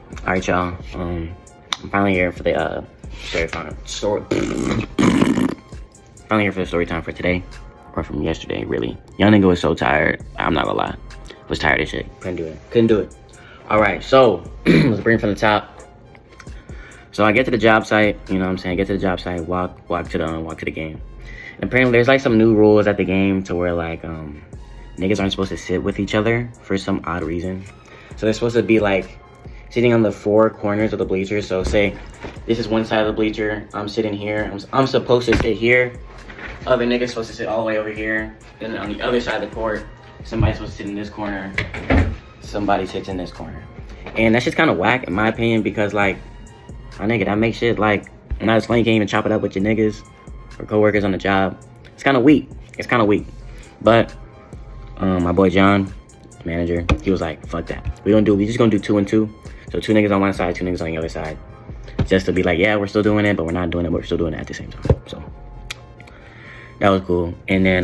All right, y'all. I'm finally here for the story time. Finally here for the story time for today, or from yesterday, really. Young nigga was so tired. I'm not gonna lie. Was tired as shit. Couldn't do it. All right, so let's bring it from the top. So I get to the job site. You know what I'm saying? Get to the job site. Walk to the game. And apparently, there's like some new rules at the game to where like niggas aren't supposed to sit with each other for some odd reason. So they're supposed to be like sitting on the four corners of the bleachers. So say this is one side of the bleacher. I'm sitting here. I'm supposed to sit here. Other niggas supposed to sit all the way over here. Then on the other side of the court, somebody's supposed to sit in this corner. Somebody sits in this corner. And that's just kind of whack in my opinion because like, my nigga, that makes shit like not as funny. You can't even chop it up with your niggas or coworkers on the job. It's kind of weak. But my boy John, manager, he was like, fuck that. We just gonna do 2 and 2. So 2 niggas on one side, 2 niggas on the other side. Just to be like, yeah, we're still doing it, but we're not doing it, but we're still doing it at the same time. So that was cool. And then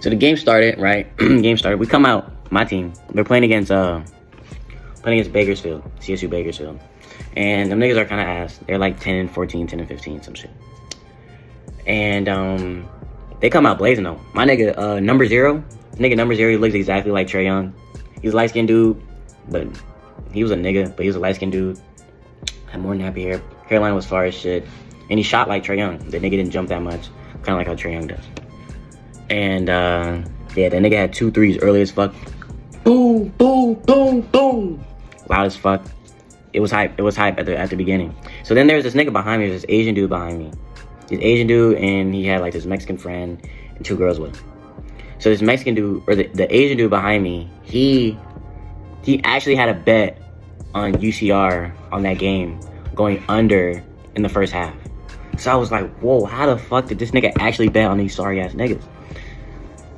so the game started, right? Game started. We come out, my team. We're playing against Bakersfield, CSU Bakersfield. And them niggas are kind of ass. They're like 10 and 14, 10 and 15, some shit. And they come out blazing though. My nigga, number 0, he looks exactly like Trae Young. He's a light-skinned dude, but he was a nigga, but he was a light-skinned dude. Had more nappy hair. Hairline was far as shit. And he shot like Trae Young. The nigga didn't jump that much. Kind of like how Trae Young does. And yeah, that nigga had 2 threes early as fuck. Boom, boom, boom, boom. Loud as fuck. It was hype at the beginning. So then there's this nigga behind me. There's this Asian dude behind me. This Asian dude, and he had like this Mexican friend and 2 girls with him. So this Mexican dude, or the Asian dude behind me, he actually had a bet on UCR on that game going under in the first half. So I was like, whoa, how the fuck did this nigga actually bet on these sorry ass niggas?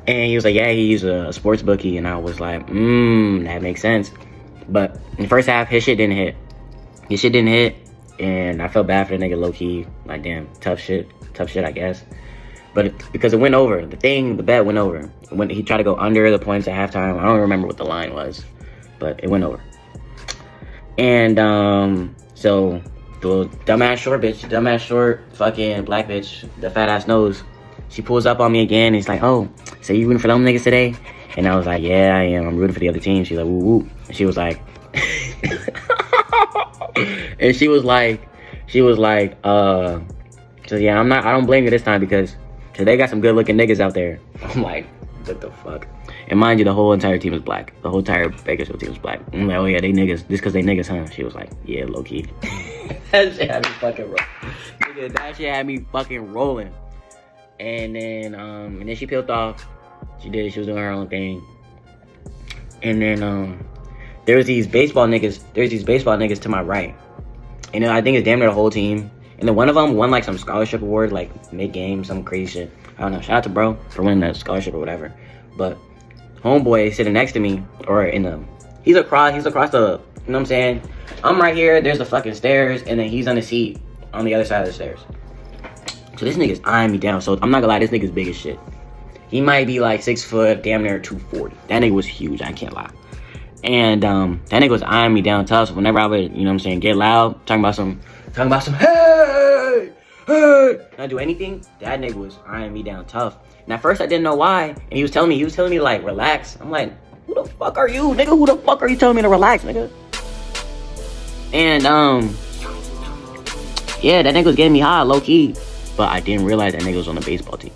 And he was like, yeah, he's a sports bookie. And I was like, that makes sense. But in the first half, his shit didn't hit. And I felt bad for the nigga low-key. Like, damn, tough shit, I guess. But because it went over. The bet went over. When he tried to go under the points at halftime, I don't remember what the line was. But it went over. And so the dumbass short fucking black bitch, the fat ass nose, she pulls up on me again and he's like, oh, so you rooting for them niggas today? And I was like, yeah, I am. I'm rooting for the other team. She's like, woo woo. And she was like, and she was like, so yeah, I don't blame you this time because they got some good looking niggas out there. I'm like, what the fuck? And mind you, the whole entire team is black. The whole entire Bakersfield team is black. I'm like, oh yeah, they niggas. Just because they niggas, huh? She was like, yeah, low key. That shit had me fucking rolling. Nigga, that shit had me fucking rolling. And then she peeled off. She was doing her own thing. And then there was these baseball niggas to my right. And I think it's damn near the whole team. And then one of them won like some scholarship award, like mid-game, some crazy shit. I don't know. Shout out to bro for winning that scholarship or whatever. But homeboy sitting next to me, or he's across the, you know what I'm saying? I'm right here, there's the fucking stairs, and then he's on the seat on the other side of the stairs. So this nigga's eyeing me down. So I'm not gonna lie, this nigga's big as shit. He might be like 6 foot, damn near 240. That nigga was huge, I can't lie. And that nigga was eyeing me down tough. So whenever I would, you know what I'm saying, get loud, talking about some, hey, not do anything, that nigga was eyeing me down tough. And at first I didn't know why. And he was telling me like, relax. I'm like, who the fuck are you, nigga? Who the fuck are you telling me to relax, nigga? And yeah, that nigga was getting me high, low key. But I didn't realize that nigga was on the baseball team.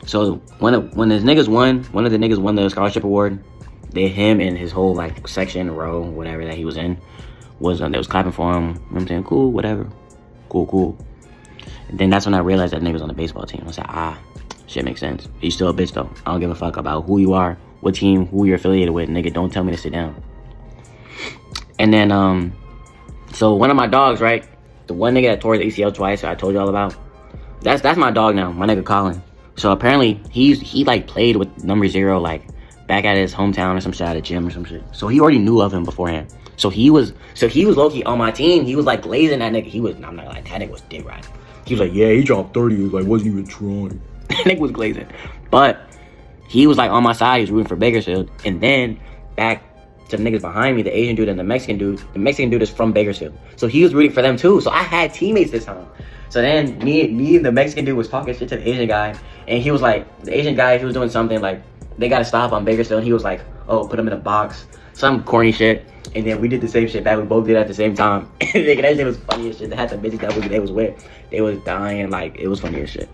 So when the niggas won, one of the niggas won the scholarship award. Him and his whole like section, row, whatever that he was in, they was clapping for him. You know what I'm saying? Cool, whatever. Cool. And then that's when I realized that nigga was on the baseball team. I was like, shit makes sense. He's still a bitch though. I don't give a fuck about who you are, what team, who you're affiliated with. Nigga, don't tell me to sit down. And then so one of my dogs, right? The one nigga that tore his ACL twice, I told y'all about. That's my dog now, my nigga Colin. So apparently he like played with number 0 like back at his hometown or some shit at a gym or some shit. So he already knew of him beforehand. So he was low-key on my team. He was like glazing that nigga. I'm not like that nigga was dick riding. He was like, yeah, he dropped 30. He was like, wasn't even trying. That nigga was glazing. But he was like on my side. He was rooting for Bakersfield. And then back to the niggas behind me, the Asian dude and the Mexican dude. The Mexican dude is from Bakersfield, so he was rooting for them too. So I had teammates this time. So then me and the Mexican dude was talking shit to the Asian guy, and he was like, the Asian guy, he was doing something like, they got to stop on Bakersfield, and he was like, oh, put him in a box, some corny shit. And then we did the same shit back. We both did it at the same time. Nigga, that shit was funny as shit. They had the bitches that they was with. They was dying. Like, it was funny as shit.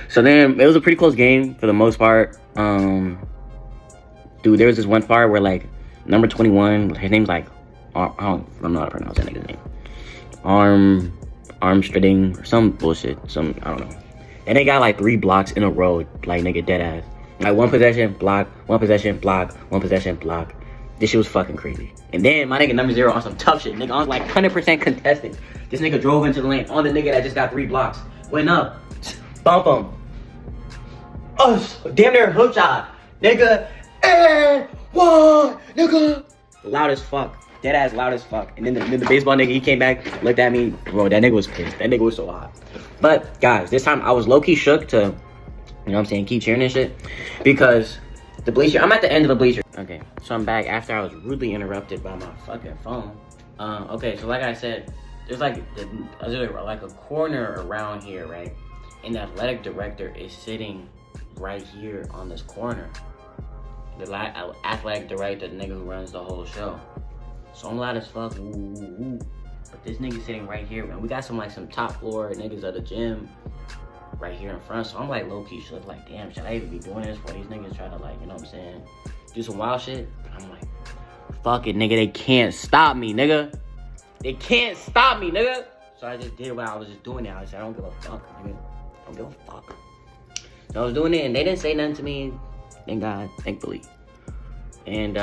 So then, it was a pretty close game for the most part. Dude, there was this one part where, like, number 21, his name's like, I don't know how to pronounce that nigga's name. Armstrong or some bullshit. I don't know. And they got like 3 blocks in a row, like, nigga, dead ass. Like, one possession, block, one possession, block, one possession, block. This shit was fucking crazy. And then my nigga number 0 on some tough shit. Nigga on like 100% contested. This nigga drove into the lane on the nigga that just got 3 blocks. Went up. Bump him. Oh, damn near hook shot. Nigga. And what? Nigga. Loud as fuck. Dead ass loud as fuck. And then the baseball nigga, he came back, looked at me. Bro, that nigga was pissed. That nigga was so hot. But guys, this time I was low-key shook to, you know what I'm saying, keep cheering and shit. Because the bleacher, I'm at the end of the bleacher. Okay, so I'm back after I was rudely interrupted by my fucking phone. Okay, so like I said, there's like a corner around here, right? And the athletic director is sitting right here on this corner. The athletic director, the nigga who runs the whole show. So I'm loud as fuck, woo. But this nigga sitting right here, man. We got some top floor niggas at the gym right here in front. So I'm like low-key shook, like, damn, should I even be doing this for these niggas try to, like, you know what I'm saying, do some wild shit? But I'm like, fuck it, nigga, they can't stop me, nigga. They can't stop me, nigga. So I just did what I was just doing now. I said, I don't give a fuck, nigga. I don't give a fuck. So I was doing it, and they didn't say nothing to me. Thank God, thankfully. And,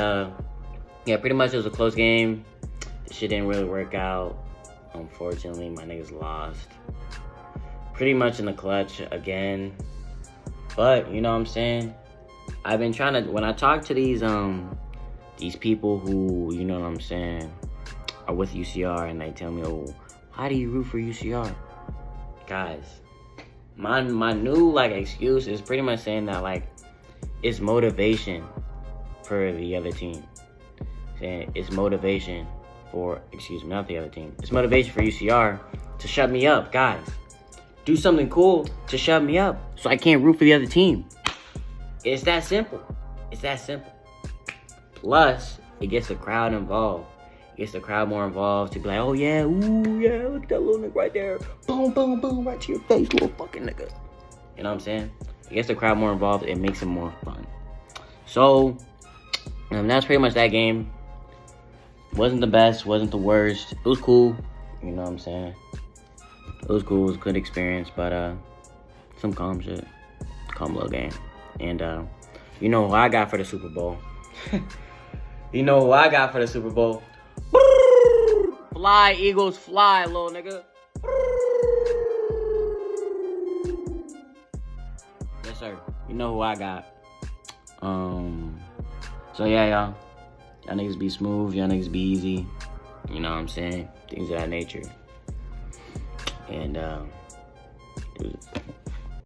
yeah, pretty much it was a close game. This shit didn't really work out. Unfortunately, my niggas lost. Pretty much in the clutch again. But, you know what I'm saying? I've been trying to, when I talk to these people who, you know what I'm saying, are with UCR, and they tell me, oh, how do you root for UCR? Guys, my new, like, excuse is pretty much saying that, like, it's motivation for the other team. Saying it's motivation for, excuse me, not the other team. It's motivation for UCR to shut me up, guys. Do something cool to shut me up so I can't root for the other team. It's that simple. It's that simple. Plus, it gets the crowd involved. It gets the crowd more involved to be like, oh yeah, ooh yeah, look at that little nigga right there. Boom, boom, boom, right to your face, little fucking nigga. You know what I'm saying? It gets the crowd more involved. It makes it more fun. So, that's pretty much that game. Wasn't the best, wasn't the worst. It was cool, you know what I'm saying? It was cool, it was a good experience, but some calm shit. Calm little game. And you know who I got for the Super Bowl? You know who I got for the Super Bowl? Fly, Eagles, fly, little nigga. Yes, sir. You know who I got. So yeah, y'all. Y'all niggas be smooth, y'all niggas be easy. You know what I'm saying? Things of that nature. And